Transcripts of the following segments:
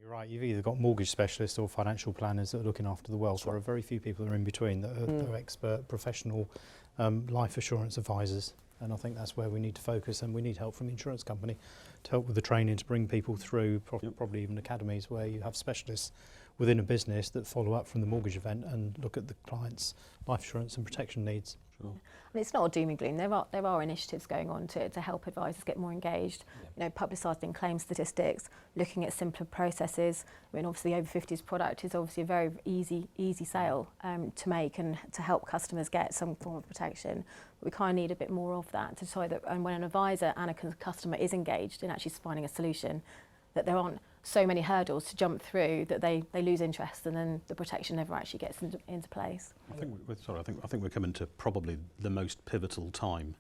You're right, you've either got mortgage specialists or financial planners that are looking after the wealth. There are very few people that are in between that are expert, professional life assurance advisors. And I think that's where we need to focus, and we need help from the insurance company to help with the training, to bring people through, probably even academies where you have specialists within a business that follow up from the mortgage event and look at the client's life assurance and protection needs. Sure. And it's not all doom and gloom. There are initiatives going on to help advisors get more engaged. You know, publicising claim statistics, looking at simpler processes. I mean, obviously, the over 50s product is obviously a very easy sale to make and to help customers get some form of protection. But we kind of need a bit more of that to show that, and when an advisor and a customer is engaged in actually finding a solution, that there aren't so many hurdles to jump through that they lose interest and then the protection never actually gets into place. I think we're coming to probably the most pivotal time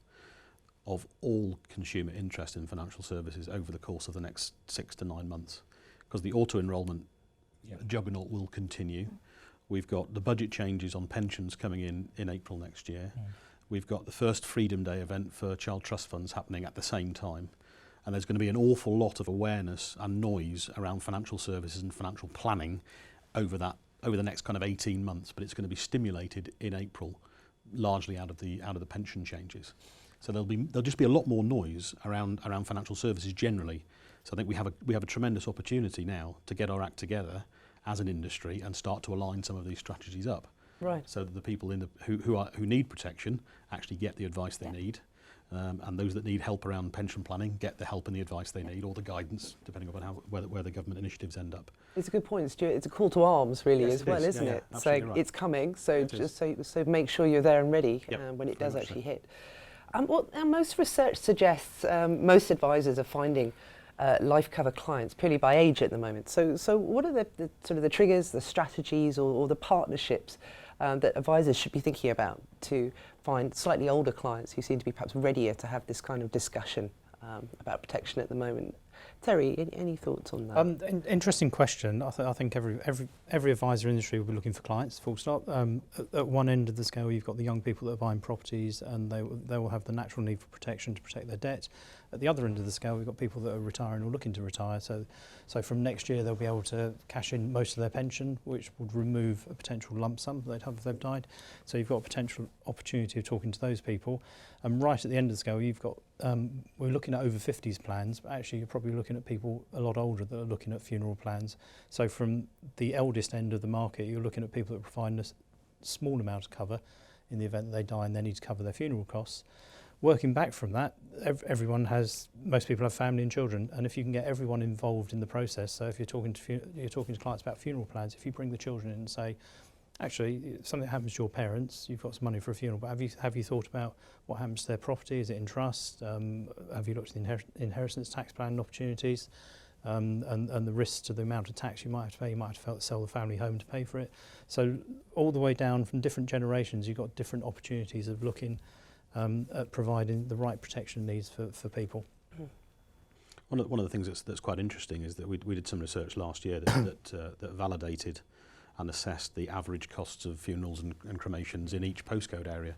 of all consumer interest in financial services over the course of the next 6 to 9 months, because the auto-enrolment juggernaut will continue. We've got the budget changes on pensions coming in April next year. We've got the first Freedom Day event for child trust funds happening at the same time. And there's going to be an awful lot of awareness and noise around financial services and financial planning over the next kind of 18 months, but it's going to be stimulated in April, largely out of the pension changes. So there'll just be a lot more noise around financial services generally. So I think we have a tremendous opportunity now to get our act together as an industry and start to align some of these strategies up. Right. So that the people who need protection actually get the advice they need. And those that need help around pension planning get the help and the advice they need, or the guidance, depending on where the government initiatives end up. It's a good point, Stuart. It's a call to arms, really, yes, as well, isn't it? So right. it's coming. So so make sure you're there and ready when it does Very actually hit. Most research suggests most advisors are finding life cover clients purely by age at the moment. So what are the sort of the triggers, the strategies, or the partnerships that advisors should be thinking about to find slightly older clients who seem to be perhaps readier to have this kind of discussion about protection at the moment? Terry, any thoughts on that? Interesting question. I think every advisor industry will be looking for clients, full stop. At one end of the scale, you've got the young people that are buying properties, and they will have the natural need for protection to protect their debt. At the other end of the scale, we've got people that are retiring or looking to retire. So from next year, they'll be able to cash in most of their pension, which would remove a potential lump sum they'd have if they've died. So you've got a potential opportunity of talking to those people. And right at the end of the scale, you've got we're looking at over 50s plans, but actually you're probably looking at people a lot older that are looking at funeral plans. So from the eldest end of the market, you're looking at people that are providing a small amount of cover in the event that they die and they need to cover their funeral costs. Working back from that, most people have family and children, and if you can get everyone involved in the process, so if you're talking to clients about funeral plans, if you bring the children in and say, actually, if something happens to your parents, you've got some money for a funeral, but have you thought about what happens to their property? Is it in trust? Have you looked at the inheritance tax plan opportunities and the risks to the amount of tax you might have to pay? You might have to sell the family home to pay for it. So all the way down from different generations, you've got different opportunities of looking at providing the right protection needs for people. One of the things that's quite interesting is that we did some research last year that validated and assessed the average costs of funerals and cremations in each postcode area,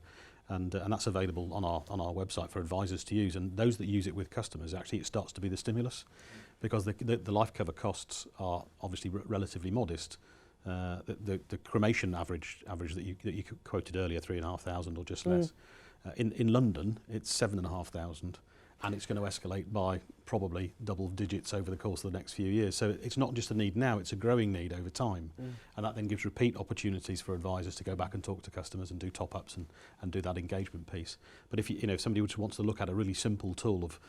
and that's available on our website for advisors to use. And those that use it with customers, actually, it starts to be the stimulus, because the life cover costs are obviously relatively modest. The cremation average that you quoted earlier, 3,500 or just less. In London, it's 7,500. And it's going to escalate by probably double digits over the course of the next few years. So it's not just a need now, it's a growing need over time. And that then gives repeat opportunities for advisors to go back and talk to customers and do top-ups and do that engagement piece. But if somebody wants to look at a really simple tool of,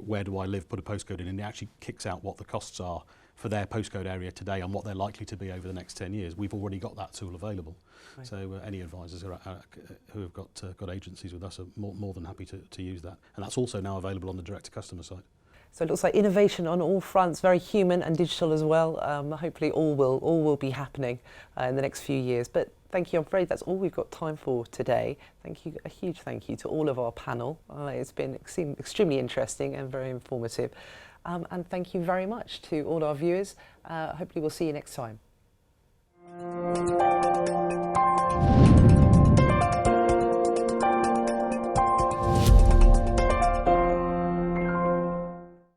where do I live, put a postcode in, and it actually kicks out what the costs are for their postcode area today and what they're likely to be over the next 10 years, we've already got that tool available. Right. So any advisors who have got agencies with us are more than happy to use that. And that's also now available on the direct-to-customer site. So it looks like innovation on all fronts, very human and digital as well. Hopefully all will be happening in the next few years. But thank you. I'm afraid that's all we've got time for today. Thank you. A huge thank you to all of our panel. It's been extremely interesting and very informative. And thank you very much to all our viewers. Hopefully we'll see you next time.